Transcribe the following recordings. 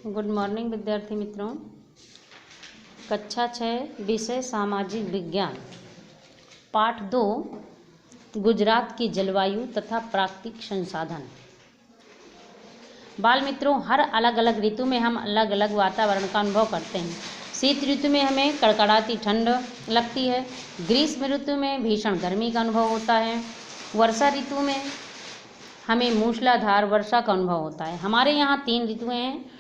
Good morning विद्यार्थी मित्रों। कक्षा 6 विषय सामाजिक विज्ञान पाठ 2 गुजरात की जलवायु तथा प्राकृतिक संसाधन। बाल मित्रों, हर अलग अलग ऋतु में हम अलग अलग वातावरण का अनुभव करते हैं। शीत ऋतु में हमें कड़कड़ाती ठंड लगती है। ग्रीष्म ऋतु में भीषण गर्मी का अनुभव होता है। वर्षा ऋतु में हमें मूसलाधार वर्षा का अनुभव होता है। हमारे यहाँ 3 ऋतुएं हैं,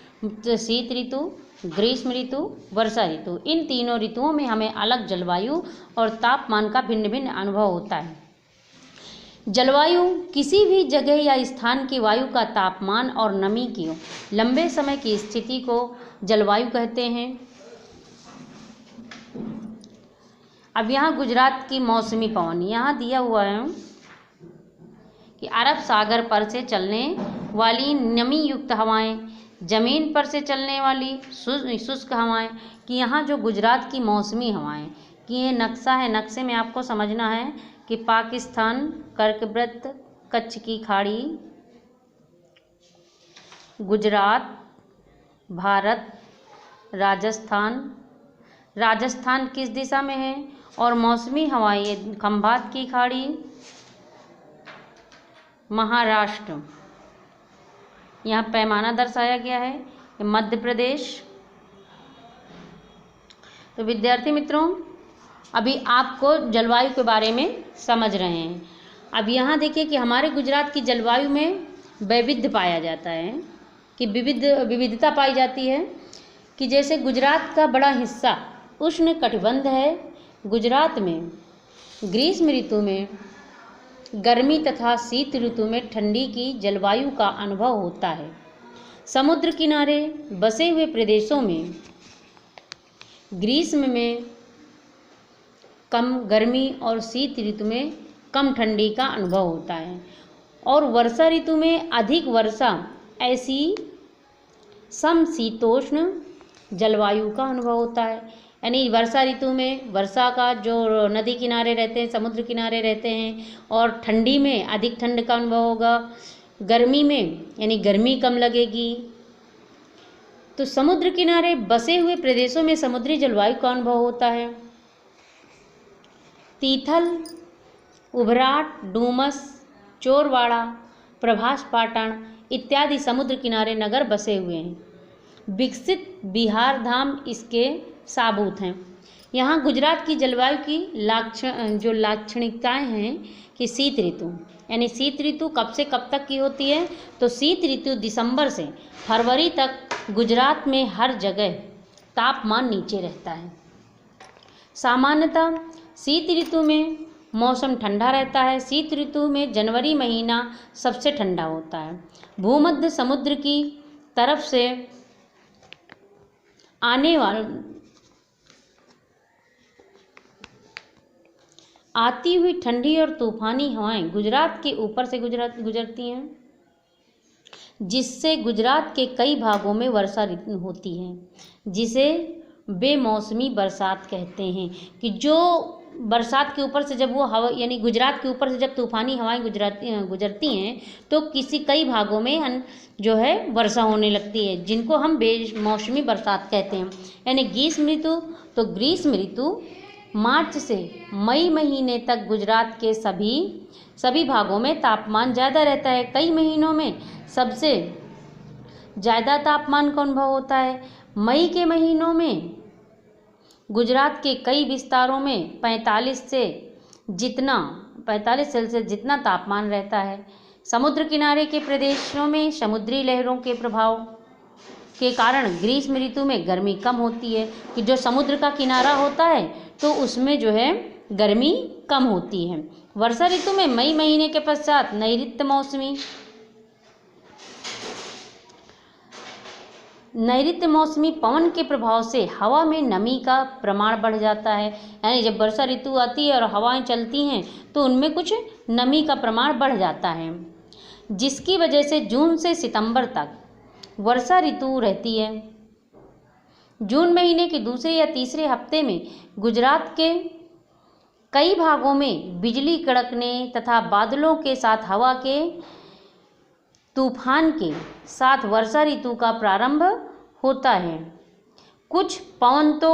शीत ऋतु, ग्रीष्म ऋतु, वर्षा ऋतु। इन तीनों ऋतुओं में हमें अलग जलवायु और तापमान का भिन्न भिन्न अनुभव होता है। जलवायु किसी भी जगह या स्थान की वायु का तापमान और नमी की लंबे समय की स्थिति को जलवायु कहते हैं। अब यहाँ गुजरात की मौसमी पवन यहाँ दिया हुआ है कि अरब सागर पर से चलने वाली नमी युक्त हवाएं, ज़मीन पर से चलने वाली शुष्क हवाएं, कि यहाँ जो गुजरात की मौसमी हवाएं कि ये नक्शा है। नक्शे में आपको समझना है कि पाकिस्तान, कर्कवृत्त, कच्छ की खाड़ी, गुजरात, भारत, राजस्थान किस दिशा में है, और मौसमी हवाएं खंभात की खाड़ी, महाराष्ट्र, यहाँ पैमाना दर्शाया गया है, मध्य प्रदेश। तो विद्यार्थी मित्रों, अभी आपको जलवायु के बारे में समझ रहे हैं। अब यहाँ देखिए कि हमारे गुजरात की जलवायु में वैविध्य पाया जाता है, कि विविधता पाई जाती है। कि जैसे गुजरात का बड़ा हिस्सा उष्ण कटिबंध है। गुजरात में ग्रीष्म ऋतु में गर्मी तथा शीत ऋतु में ठंडी की जलवायु का अनुभव होता है। समुद्र किनारे बसे हुए प्रदेशों में ग्रीष्म में कम गर्मी और शीत ऋतु में कम ठंडी का अनुभव होता है। और वर्षा ऋतु में अधिक वर्षा, ऐसी समशीतोष्ण जलवायु का अनुभव होता है। यानी वर्षा ऋतु में वर्षा का जो नदी किनारे रहते हैं, समुद्र किनारे रहते हैं, और ठंडी में अधिक ठंड का अनुभव होगा। गर्मी में यानी गर्मी कम लगेगी। तो समुद्र किनारे बसे हुए प्रदेशों में समुद्री जलवायु का अनुभव होता है। तीथल, उभराट, डूमस, चोरवाड़ा, प्रभास पाटन इत्यादि समुद्र किनारे नगर बसे हुए हैं। विकसित बिहार धाम इसके साबूत हैं। यहाँ गुजरात की जलवायु की लाक्षणिकताएं हैं कि शीत ऋतु, यानी शीत ऋतु कब से कब तक की होती है, तो शीत ऋतु दिसंबर से फरवरी तक गुजरात में हर जगह तापमान नीचे रहता है। सामान्यतः शीत ऋतु में मौसम ठंडा रहता है। शीत ऋतु में जनवरी महीना सबसे ठंडा होता है। भूमध्य समुद्र की तरफ से आती हुई ठंडी और तूफानी हवाएं गुजरात के ऊपर से गुजरती हैं, जिससे गुजरात के कई भागों में वर्षा होती है, जिसे बेमौसमी बरसात कहते हैं। कि जो बरसात के ऊपर से जब वो हवा, यानी गुजरात के ऊपर से जब तूफानी हवाएं गुजरती हैं तो कई भागों में जो है वर्षा होने लगती है, जिनको हम बेमौसमी बरसात कहते हैं। यानी ग्रीष्म ऋतु मार्च से मई महीने तक गुजरात के सभी भागों में तापमान ज़्यादा रहता है। कई महीनों में सबसे ज़्यादा तापमान का अनुभव होता है। मई के महीनों में गुजरात के कई विस्तारों में 45 सेल्सियस जितना तापमान रहता है। समुद्र किनारे के प्रदेशों में समुद्री लहरों के प्रभाव के कारण ग्रीष्म ऋतु में गर्मी कम होती है। कि जो समुद्र का किनारा होता है तो उसमें जो है गर्मी कम होती है। वर्षा ऋतु में मई महीने के पश्चात नैऋत्य मौसमी पवन के प्रभाव से हवा में नमी का प्रमाण बढ़ जाता है। यानी जब वर्षा ऋतु आती है और हवाएं चलती हैं तो उनमें कुछ नमी का प्रमाण बढ़ जाता है, जिसकी वजह से जून से सितंबर तक वर्षा ऋतु रहती है। जून महीने के दूसरे या तीसरे हफ्ते में गुजरात के कई भागों में बिजली कड़कने तथा बादलों के साथ हवा के तूफान के साथ वर्षा ऋतु का प्रारंभ होता है। कुछ पवन तो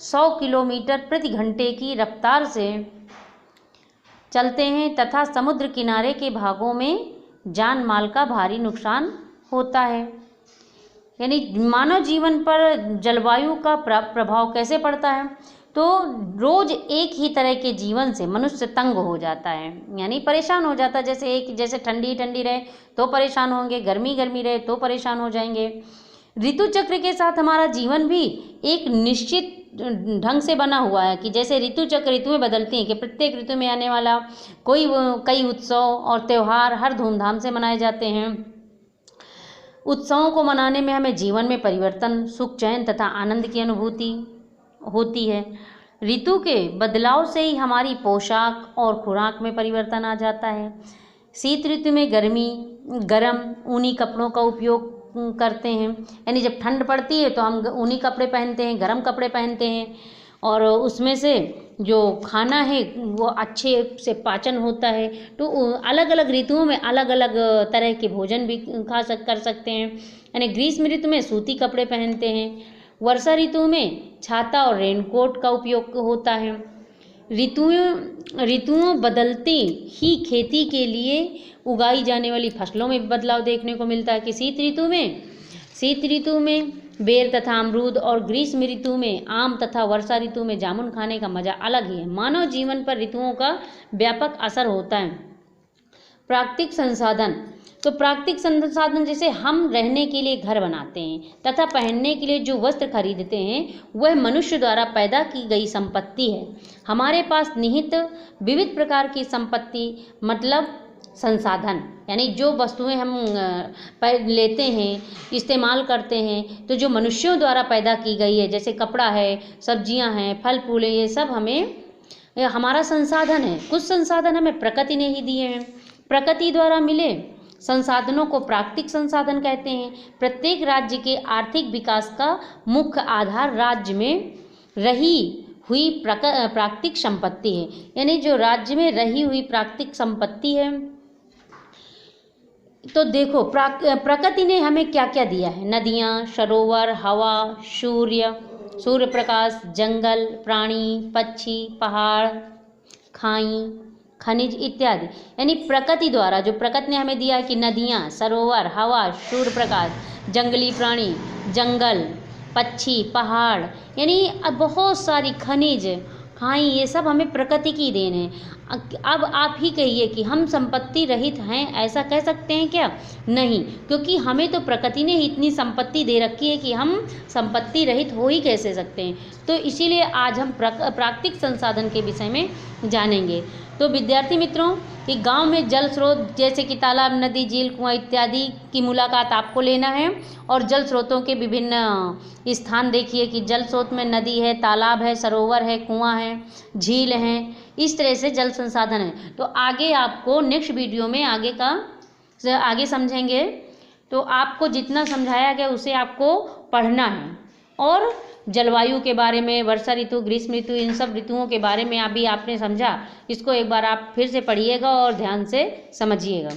100 किलोमीटर प्रति घंटे की रफ्तार से चलते हैं तथा समुद्र किनारे के भागों में जान माल का भारी नुकसान होता है। यानी मानव जीवन पर जलवायु का प्रभाव कैसे पड़ता है, तो रोज एक ही तरह के जीवन से मनुष्य तंग हो जाता है, यानी परेशान हो जाता है। जैसे ठंडी ठंडी रहे तो परेशान होंगे, गर्मी गर्मी रहे तो परेशान हो जाएंगे। ऋतु चक्र के साथ हमारा जीवन भी एक निश्चित ढंग से बना हुआ है कि जैसे ऋतु चक्र ऋतुएं बदलती हैं कि प्रत्येक ऋतु में आने वाला कई उत्सव और त्यौहार हर धूमधाम से मनाए जाते हैं। उत्सवों को मनाने में हमें जीवन में परिवर्तन, सुख, चैन तथा आनंद की अनुभूति होती है। ऋतु के बदलाव से ही हमारी पोशाक और खुराक में परिवर्तन आ जाता है। शीत ऋतु में गर्म ऊनी कपड़ों का उपयोग करते हैं, यानी जब ठंड पड़ती है तो हम ऊनी कपड़े पहनते हैं, गर्म कपड़े पहनते हैं, और उसमें से जो खाना है वो अच्छे से पाचन होता है। तो अलग अलग ऋतुओं में अलग अलग तरह के भोजन भी कर सकते हैं। यानी ग्रीष्म ऋतु में सूती कपड़े पहनते हैं, वर्षा ऋतु में छाता और रेनकोट का उपयोग होता है। ऋतुओं बदलती ही खेती के लिए उगाई जाने वाली फसलों में बदलाव देखने को मिलता है कि शीत ऋतु में बेर तथा अमरूद और ग्रीष्म ऋतु में आम तथा वर्षा ऋतु में जामुन खाने का मजा अलग ही है। मानव जीवन पर ऋतुओं का व्यापक असर होता है। प्राकृतिक संसाधन, तो प्राकृतिक संसाधन जैसे हम रहने के लिए घर बनाते हैं तथा पहनने के लिए जो वस्त्र खरीदते हैं वह मनुष्य द्वारा पैदा की गई संपत्ति है। हमारे पास निहित विविध प्रकार की संपत्ति मतलब संसाधन, यानी जो वस्तुएं हम लेते हैं, इस्तेमाल करते हैं, तो जो मनुष्यों द्वारा पैदा की गई है, जैसे कपड़ा है, सब्जियां हैं, फल फूल है, ये सब हमारा संसाधन है। कुछ संसाधन हमें प्रकृति ने ही दिए हैं। प्रकृति द्वारा मिले संसाधनों को प्राकृतिक संसाधन कहते हैं। प्रत्येक राज्य के आर्थिक विकास का मुख्य आधार राज्य में रही हुई प्राकृतिक संपत्ति है। यानी जो राज्य में रही हुई प्राकृतिक संपत्ति है, तो देखो प्रकृति ने हमें क्या क्या दिया है। नदियाँ, सरोवर, हवा, सूर्य प्रकाश, जंगल, प्राणी, पक्षी, पहाड़, खाई, खनिज इत्यादि। यानी प्रकृति द्वारा जो प्रकृति ने हमें दिया है कि नदियाँ, सरोवर, हवा, सूर्य प्रकाश, जंगली प्राणी, जंगल, पक्षी, पहाड़, यानी बहुत सारी खनिज, खाई, ये सब हमें प्रकृति की देन है। अब आप ही कहिए कि हम संपत्ति रहित हैं, ऐसा कह सकते हैं क्या? नहीं, क्योंकि हमें तो प्रकृति ने इतनी संपत्ति दे रखी है कि हम संपत्ति रहित हो ही कैसे सकते हैं। तो इसीलिए आज हम प्राकृतिक संसाधन के विषय में जानेंगे। तो विद्यार्थी मित्रों, कि गांव में जल स्रोत जैसे कि तालाब, नदी, झील, कुआं इत्यादि की मुलाकात आपको लेना है। और जल स्रोतों के विभिन्न स्थान देखिए कि जल स्रोत में नदी है, तालाब है, सरोवर है, कुआं है, झील है, इस तरह से जल संसाधन है। तो आगे आपको नेक्स्ट वीडियो में आगे समझेंगे। तो आपको जितना समझाया गया उसे आपको पढ़ना है, और जलवायु के बारे में, वर्षा ऋतु, ग्रीष्म ऋतु, इन सब ऋतुओं के बारे में अभी आपने समझा, इसको एक बार आप फिर से पढ़िएगा और ध्यान से समझिएगा।